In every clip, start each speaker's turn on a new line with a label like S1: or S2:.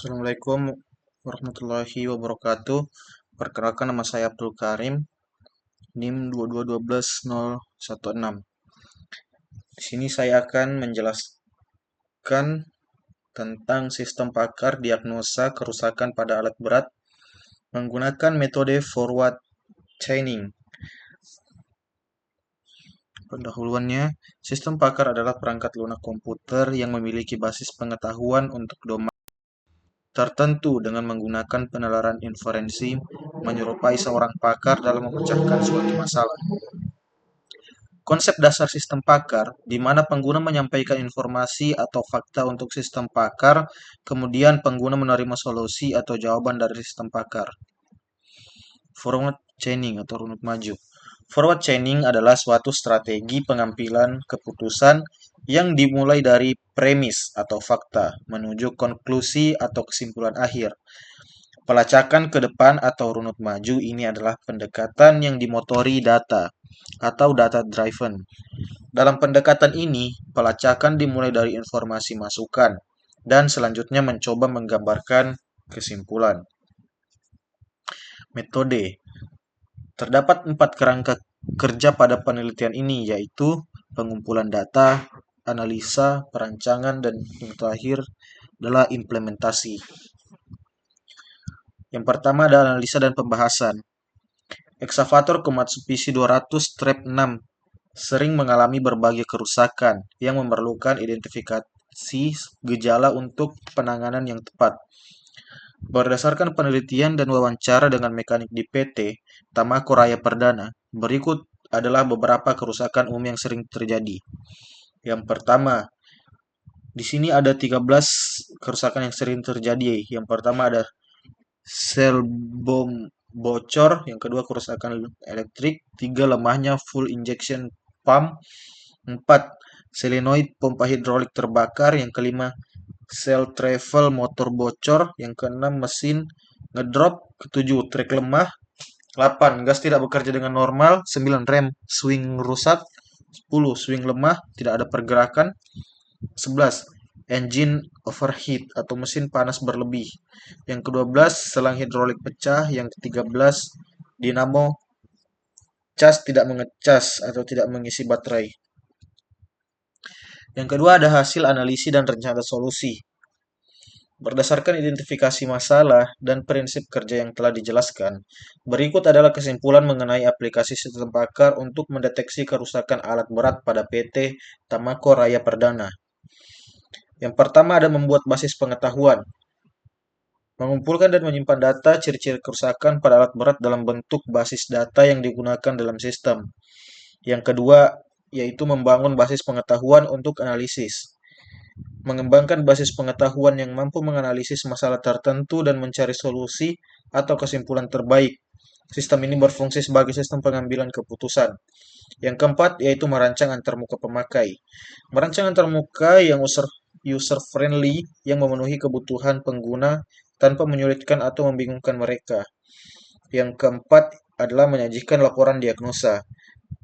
S1: Assalamualaikum warahmatullahi wabarakatuh. Perkenalkan, nama saya Abdul Karim, NIM 2212016. Di sini saya akan menjelaskan tentang sistem pakar diagnosa kerusakan pada alat berat menggunakan metode forward chaining. Pendahuluannya, sistem pakar adalah perangkat lunak komputer yang memiliki basis pengetahuan untuk domain tertentu dengan menggunakan penalaran inferensi menyerupai seorang pakar dalam memecahkan suatu masalah. Konsep dasar sistem pakar, di mana pengguna menyampaikan informasi atau fakta untuk sistem pakar, kemudian pengguna menerima solusi atau jawaban dari sistem pakar. Forward chaining atau runut maju. Forward chaining adalah suatu strategi pengambilan keputusan yang dimulai dari premis atau fakta menuju konklusi atau kesimpulan akhir. Pelacakan ke depan atau runut maju ini adalah pendekatan yang dimotori data atau data driven. Dalam pendekatan ini, pelacakan dimulai dari informasi masukan dan selanjutnya mencoba menggambarkan kesimpulan. Metode. Terdapat 4 kerangka kerja pada penelitian ini, yaitu pengumpulan data, analisa, perancangan, dan yang terakhir adalah implementasi. Yang pertama ada analisa dan pembahasan. Eksavator Komatsubishi 200 Trap 6 sering mengalami berbagai kerusakan yang memerlukan identifikasi gejala untuk penanganan yang tepat. Berdasarkan penelitian dan wawancara dengan mekanik di PT Tamako Raya Perdana, berikut adalah beberapa kerusakan umum yang sering terjadi. Yang pertama, di sini ada 13 kerusakan yang sering terjadi. Yang pertama ada sel bom bocor, yang kedua kerusakan elektrik, 3 lemahnya full injection pump, 4 solenoid pompa hidrolik terbakar, yang kelima sel travel motor bocor, yang keenam mesin ngedrop, ketujuh trek lemah, 8 gas tidak bekerja dengan normal, 9 rem swing rusak, 10 swing lemah, tidak ada pergerakan, 11 engine overheat atau mesin panas berlebih. Yang ke-12 selang hidrolik pecah, yang ke-13 dinamo cas tidak mengecas atau tidak mengisi baterai. Yang kedua ada hasil analisis dan rencana solusi. Berdasarkan identifikasi masalah dan prinsip kerja yang telah dijelaskan, berikut adalah kesimpulan mengenai aplikasi sistem pakar untuk mendeteksi kerusakan alat berat pada PT Tamako Raya Perdana. Yang pertama ada membuat basis pengetahuan. Mengumpulkan dan menyimpan data ciri-ciri kerusakan pada alat berat dalam bentuk basis data yang digunakan dalam sistem. Yang kedua yaitu membangun basis pengetahuan untuk analisis. Mengembangkan basis pengetahuan yang mampu menganalisis masalah tertentu dan mencari solusi atau kesimpulan terbaik. Sistem ini berfungsi sebagai sistem pengambilan keputusan. Yang keempat yaitu merancang antarmuka pemakai. Merancang antarmuka yang user friendly yang memenuhi kebutuhan pengguna tanpa menyulitkan atau membingungkan mereka. Yang keempat adalah menyajikan laporan diagnosa.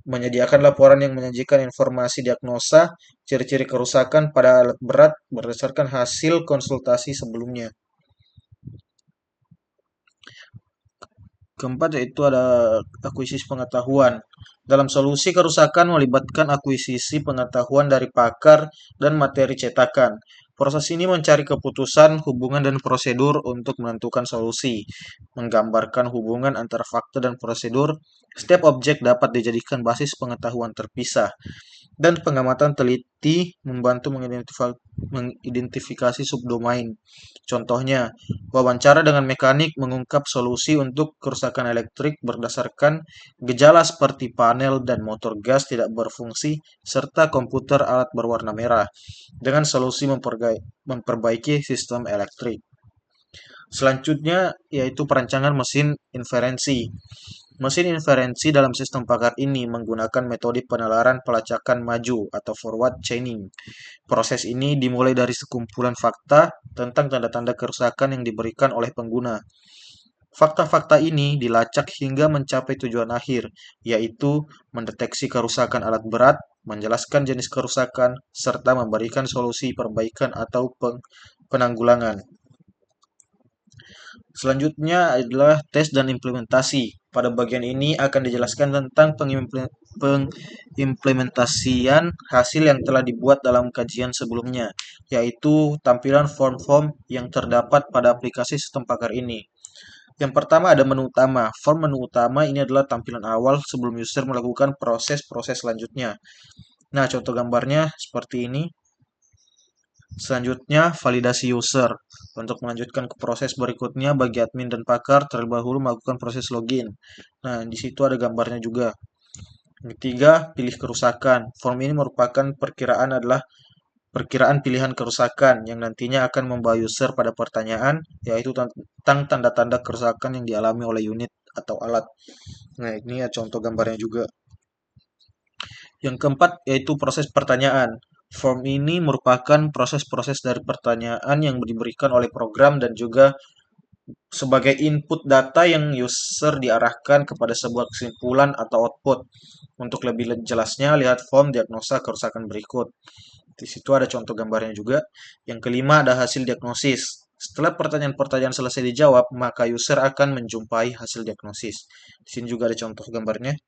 S1: Menyediakan laporan yang menyajikan informasi diagnosa, ciri-ciri kerusakan pada alat berat berdasarkan hasil konsultasi sebelumnya. Keempat yaitu ada akuisisi pengetahuan. Dalam solusi kerusakan melibatkan akuisisi pengetahuan dari pakar dan materi cetakan. Proses ini mencari keputusan, hubungan, dan prosedur untuk menentukan solusi, menggambarkan hubungan antara fakta dan prosedur. Setiap objek dapat dijadikan basis pengetahuan terpisah, dan pengamatan teliti membantu mengidentifikasi subdomain. Contohnya, wawancara dengan mekanik mengungkap solusi untuk kerusakan elektrik berdasarkan gejala seperti panel dan motor gas tidak berfungsi serta komputer alat berwarna merah dengan solusi memperbaiki sistem elektrik. Selanjutnya yaitu perancangan mesin inferensi. Mesin inferensi dalam sistem pakar ini menggunakan metode penalaran pelacakan maju atau forward chaining. Proses ini dimulai dari sekumpulan fakta tentang tanda-tanda kerusakan yang diberikan oleh pengguna. Fakta-fakta ini dilacak hingga mencapai tujuan akhir, yaitu mendeteksi kerusakan alat berat, menjelaskan jenis kerusakan, serta memberikan solusi perbaikan atau penanggulangan. Selanjutnya adalah tes dan implementasi. Pada bagian ini akan dijelaskan tentang pengimplementasian hasil yang telah dibuat dalam kajian sebelumnya, yaitu tampilan form-form yang terdapat pada aplikasi sistem pakar ini. Yang pertama ada menu utama. Form menu utama ini adalah tampilan awal sebelum user melakukan proses-proses selanjutnya. Nah, contoh gambarnya seperti ini. Selanjutnya, validasi user. Untuk melanjutkan ke proses berikutnya, bagi admin dan pakar terlebih dahulu melakukan proses login. Nah, di situ ada gambarnya juga. Yang ketiga, pilih kerusakan. Form ini merupakan perkiraan pilihan kerusakan yang nantinya akan membawa user pada pertanyaan, yaitu tentang tanda-tanda kerusakan yang dialami oleh unit atau alat. Nah, ini ya contoh gambarnya juga. Yang keempat yaitu proses pertanyaan. Form ini merupakan proses-proses dari pertanyaan yang diberikan oleh program dan juga sebagai input data yang user diarahkan kepada sebuah kesimpulan atau output. Untuk lebih jelasnya, lihat form diagnosa kerusakan berikut. Di situ ada contoh gambarnya juga. Yang kelima ada hasil diagnosis. Setelah pertanyaan-pertanyaan selesai dijawab, maka user akan menjumpai hasil diagnosis. Di sini juga ada contoh gambarnya.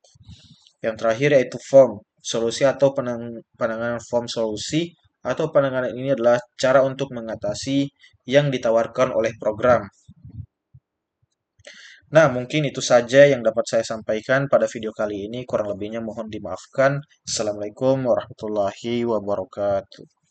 S1: Yang terakhir yaitu form, solusi atau penanganan form solusi atau penanganan ini adalah cara untuk mengatasi yang ditawarkan oleh program. Nah, mungkin itu saja yang dapat saya sampaikan pada video kali ini. Kurang lebihnya mohon dimaafkan. Assalamualaikum warahmatullahi wabarakatuh.